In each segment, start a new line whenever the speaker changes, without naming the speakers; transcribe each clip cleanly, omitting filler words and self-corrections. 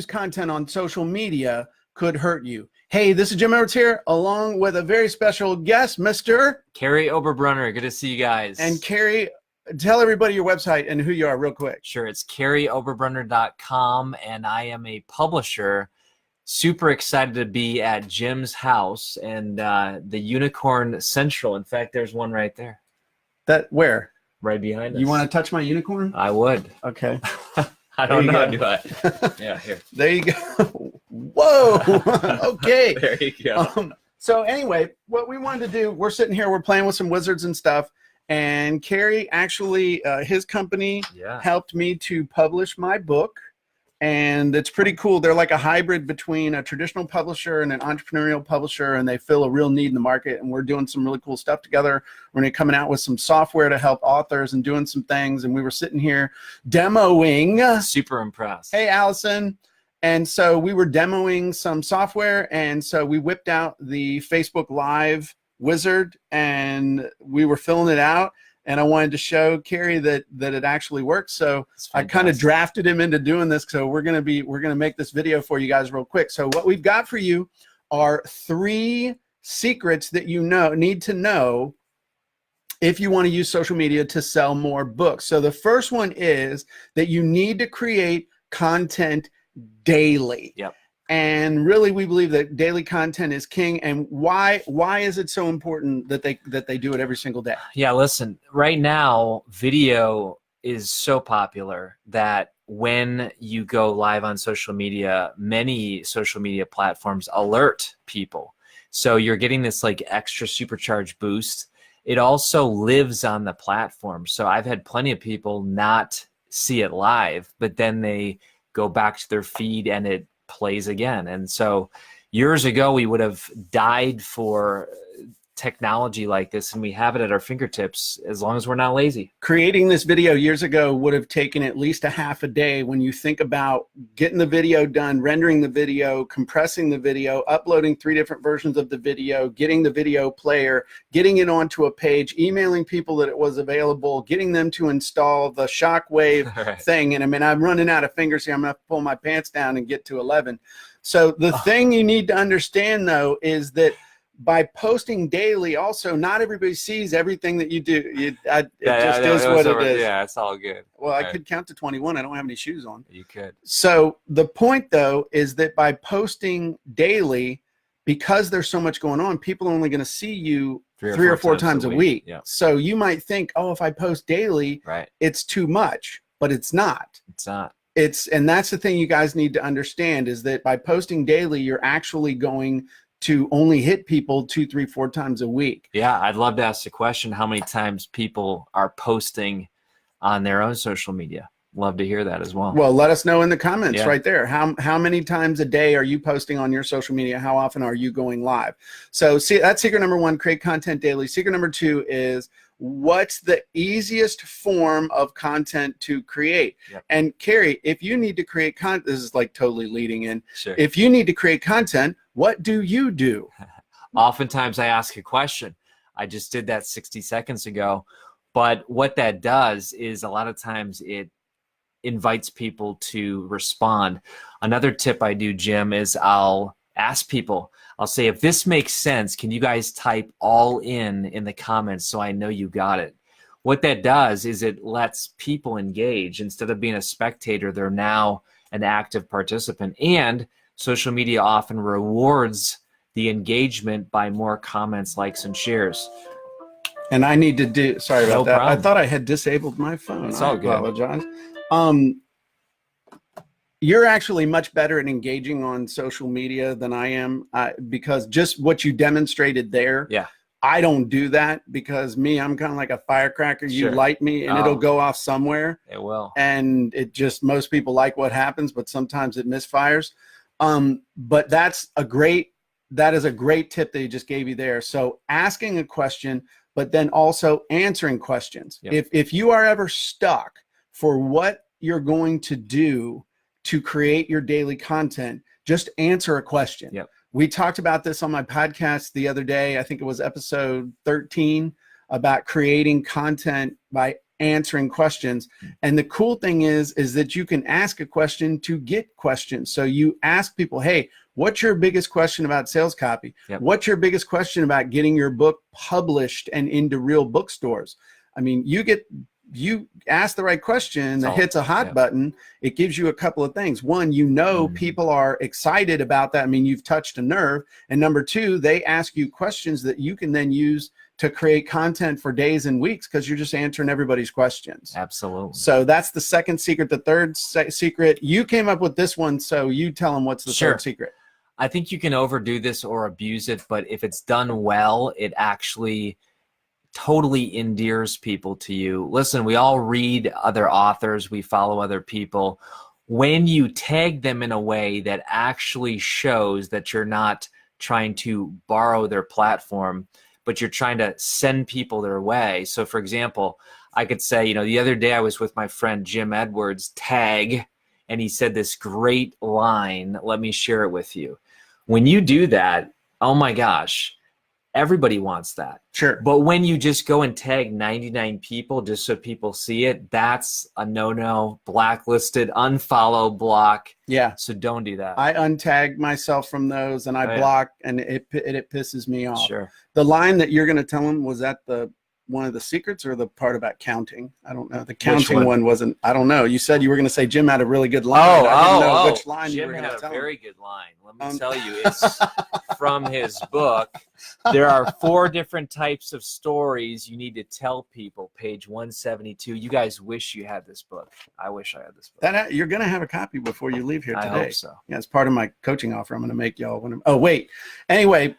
content on social media could hurt you. Hey, this is Jim Edwards here, along with a very special guest, Mr.
Carrie Oberbrunner. Good to see you guys.
And Carrie, tell everybody your website and who you are real quick.
Sure, it's carrieoberbrunner.com, and I am a publisher. Super excited to be at Jim's house and the Unicorn Central. In fact, there's one right there.
That where?
Right behind us.
You want to touch my unicorn?
I would.
Okay.
I don't know, do I? Yeah, here.
There you go. Whoa. Okay.
There you go.
So anyway, what we wanted to do, we're sitting here, we're playing with some wizards and stuff, and Carrie actually, his company helped me to publish my book, and it's pretty cool. They're like a hybrid between a traditional publisher and an entrepreneurial publisher, and they fill a real need in the market, and we're doing some really cool stuff together. We're going to be coming out with some software to help authors and doing some things, and we were sitting here demoing.
Super impressed.
Hey, Allison. And so we were demoing some software, and so we whipped out the Facebook Live wizard, and we were filling it out. And I wanted to show Carrie that it actually works. So I kind of drafted him into doing this. So we're gonna make this video for you guys real quick. So what we've got for you are 3 secrets that you need to know if you want to use social media to sell more books. So the first one is that you need to create content daily.
Yep.
And really, we believe that daily content is king. And why is it so important that they do it every single day?
Yeah, listen, right now, video is so popular that when you go live on social media, many social media platforms alert people. So you're getting this like extra supercharged boost. It also lives on the platform. So I've had plenty of people not see it live, but then they go back to their feed and it plays again. And so years ago, we would have died for technology like this, and we have it at our fingertips as long as we're not lazy.
Creating this video years ago would have taken at least a half a day when you think about getting the video done, rendering the video, compressing the video, uploading 3 different versions of the video, getting the video player, getting it onto a page, emailing people that it was available, getting them to install the shockwave thing. And I mean, I'm running out of fingers here. I'm going to pull my pants down and get to 11. So the thing you need to understand, though, is that by posting daily, also, not everybody sees everything that you do. It just is what it is.
Yeah, it's all good.
Well, okay. I could count to 21. I don't have any shoes on.
You could.
So the point, though, is that by posting daily, because there's so much going on, people are only going to see you three or four times a week.
Yeah.
So you might think, oh, if I post daily, it's too much, but it's not.
It's not.
And that's the thing you guys need to understand, is that by posting daily, you're actually going to only hit people 2, 3, 4 times a week.
Yeah, I'd love to ask the question, how many times people are posting on their own social media? Love to hear that as well.
Well, let us know in the comments right there. How many times a day are you posting on your social media? How often are you going live? So see, that's secret number 1, create content daily. Secret number 2 is, what's the easiest form of content to create? And Carrie, if you need to create content, this is like totally leading in.
Sure.
If you need to create content, what do you do?
Oftentimes I ask a question. I just did that 60 seconds ago. But what that does is a lot of times it invites people to respond. Another tip I do, Jim, is I'll ask people, I'll say, if this makes sense, can you guys type all in the comments so I know you got it? What that does is it lets people engage. Instead of being a spectator, they're now an active participant. And social media often rewards the engagement by more comments, likes, and shares.
And I need to do, sorry about that.
Problem.
I thought I had disabled my phone.
It's all good.
I apologize. You're actually much better at engaging on social media than I am, because just what you demonstrated there.
Yeah.
I don't do that because I'm kind of like a firecracker. You light me and it'll go off somewhere.
It will.
And most people like what happens, but sometimes it misfires. But that is a great tip that you just gave you there. So asking a question, but then also answering questions. If you are ever stuck for what you're going to do to create your daily content, just answer a question. We talked about this on my podcast the other day. I think it was episode 13, about creating content by answering questions. And the cool thing is that you can ask a question to get questions. So you ask people, hey, what's your biggest question about sales copy?
Yep.
What's your biggest question about getting your book published and into real bookstores? I mean, you ask the right question that hits a hot button, it gives you a couple of things. One, people are excited about that. I mean, you've touched a nerve. And number two, they ask you questions that you can then use to create content for days and weeks because you're just answering everybody's questions.
Absolutely.
So that's the second secret. The third secret, you came up with this one, so you tell them what's the third secret.
I think you can overdo this or abuse it, but if it's done well, it actually totally endears people to you. Listen, we all read other authors, we follow other people. When you tag them in a way that actually shows that you're not trying to borrow their platform, but you're trying to send people their way. So for example, I could say, the other day I was with my friend Jim Edwards, tag, and he said this great line. Let me share it with you. When you do that, oh my gosh, everybody wants that.
Sure.
But when you just go and tag 99 people just so people see it, that's a no-no, blacklisted, unfollow, block.
Yeah.
So don't do that.
I untag myself from those and I block, and it pisses me off.
Sure.
The line that you're going to tell them, was that one of the secrets or the part about counting? I don't know. The counting one wasn't, I don't know. You said you were going to say Jim had a really good line. I didn't know which line
Jim
you were going to tell.
Jim had a very good line. Let me tell you, it's from his book. There are 4 different types of stories you need to tell people, page 172. You guys wish you had this book. I wish I had this book.
You're going to have a copy before you leave here today.
I hope so.
Yeah, it's part of my coaching offer. I'm going to make y'all. Oh, wait. Anyway,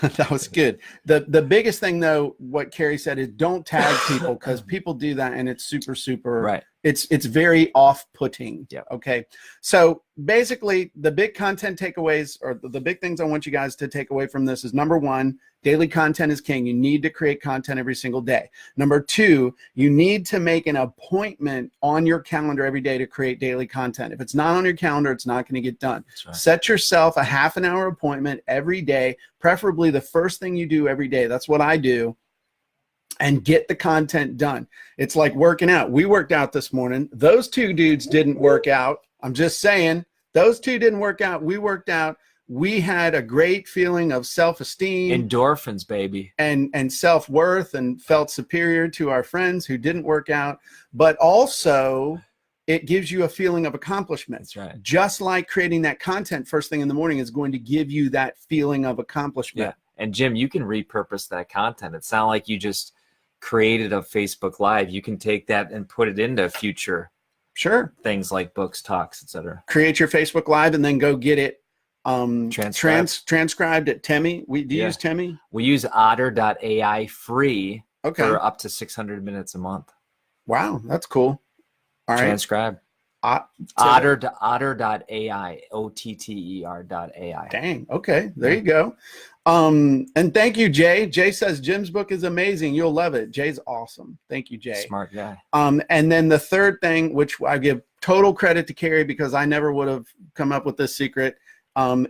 that was good. The biggest thing though, what Carrie said, is don't tag people, because people do that and it's super
right.
It's very off-putting.
Yeah.
Okay. So basically the big content takeaways, or the big things I want you guys to take away from this, is number 1, daily content is king. You need to create content every single day. Number 2, you need to make an appointment on your calendar every day to create daily content. If it's not on your calendar, it's not going to get done.
That's right.
Set yourself a half-an-hour appointment every day, preferably the first thing you do every day. That's what I do. And get the content done. It's like working out. We worked out this morning. Those 2 dudes didn't work out. I'm just saying, those 2 didn't work out. We worked out. We had a great feeling of self-esteem,
endorphins, baby,
and self-worth, and felt superior to our friends who didn't work out. But also, it gives you a feeling of accomplishment.
That's right. Just
like creating that content first thing in the morning is going to give you that feeling of accomplishment.
Yeah. And Jim, you can repurpose that content. It's not like you just created a Facebook Live. You can take that and put it into future things like books, talks, etc.
Create your Facebook Live and then go get it transcribed at Temi. Do you use Temi?
We use otter.ai free
for
up to 600 minutes a month.
Wow, that's cool. All right.
Transcribe. Otter.ai, OTTER.ai.
Dang. Okay. There you go. And thank you, Jay. Jay says Jim's book is amazing. You'll love it. Jay's awesome. Thank you, Jay.
Smart guy.
And then the third thing, which I give total credit to Carrie, because I never would have come up with this secret,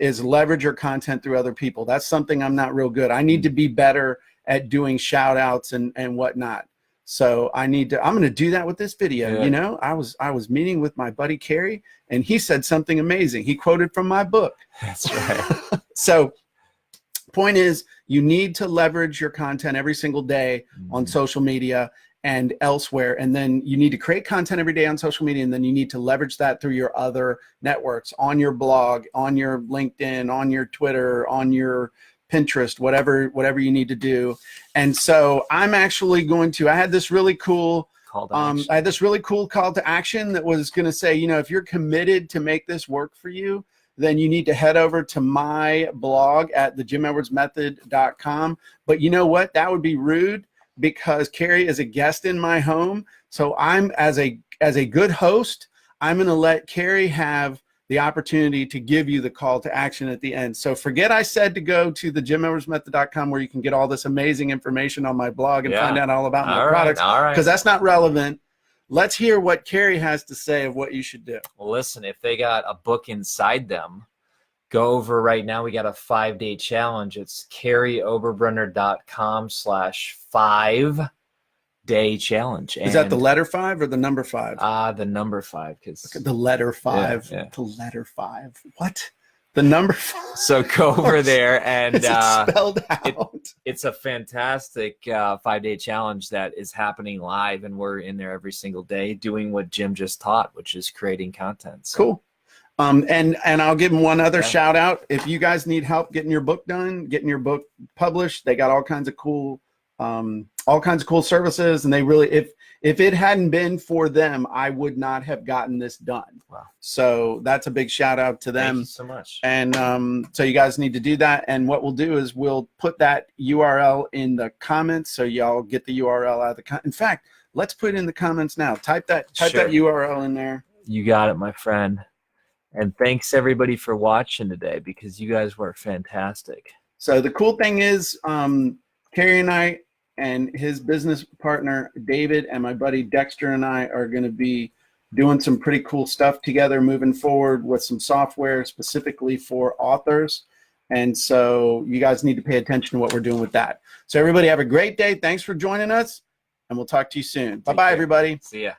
is leverage your content through other people. That's something I'm not real good. I need to be better at doing shout outs and whatnot. So I'm going to do that with this video.
Yeah.
I was meeting with my buddy Carrie, and he said something amazing. He quoted from my book.
That's right.
So point is, you need to leverage your content every single day on social media and elsewhere. And then you need to create content every day on social media. And then you need to leverage that through your other networks, on your blog, on your LinkedIn, on your Twitter, on your Pinterest, whatever you need to do. And so I'm actually going to, I had this really cool call to action that was going to say, if you're committed to make this work for you, then you need to head over to my blog at thejimedwardsmethod.com. But you know what? That would be rude, because Carrie is a guest in my home. So I'm, as a good host, I'm going to let Carrie have the opportunity to give you the call to action at the end. So forget I said to go to thejimedwardsmethod.com, where you can get all this amazing information on my blog and find out all about my products, because that's not relevant. Let's hear what Carrie has to say of what you should do.
Well, listen, if they got a book inside them, go over right now. We got a 5-day challenge. It's carrieoberbrunner.com/5 5-day challenge.
Is that the letter 5 or the number 5?
The number 5, because
the letter 5.
Yeah.
The letter 5. What? The number 5.
So go over there, and
Is it spelled out?
It's a fantastic 5-day challenge that is happening live, and we're in there every single day doing what Jim just taught, which is creating content. So.
Cool. And I'll give them one other shout out. If you guys need help getting your book done, getting your book published, they got all kinds of cool services. And they really, if it hadn't been for them, I would not have gotten this done.
Wow.
So that's a big shout out to them.
Thank you so much.
And so you guys need to do that. And what we'll do is we'll put that URL in the comments, so y'all get the URL out of the in fact, let's put it in the comments now. Type that URL in there. You
got it, my friend. And thanks everybody for watching today, because you guys were fantastic.
So the cool thing is, Kerry and I and his business partner David and my buddy Dexter and I are going to be doing some pretty cool stuff together moving forward with some software specifically for authors. And so you guys need to pay attention to what we're doing with that. So everybody have a great day. Thanks for joining us, and we'll talk to you soon. Bye-bye, everybody.
See ya.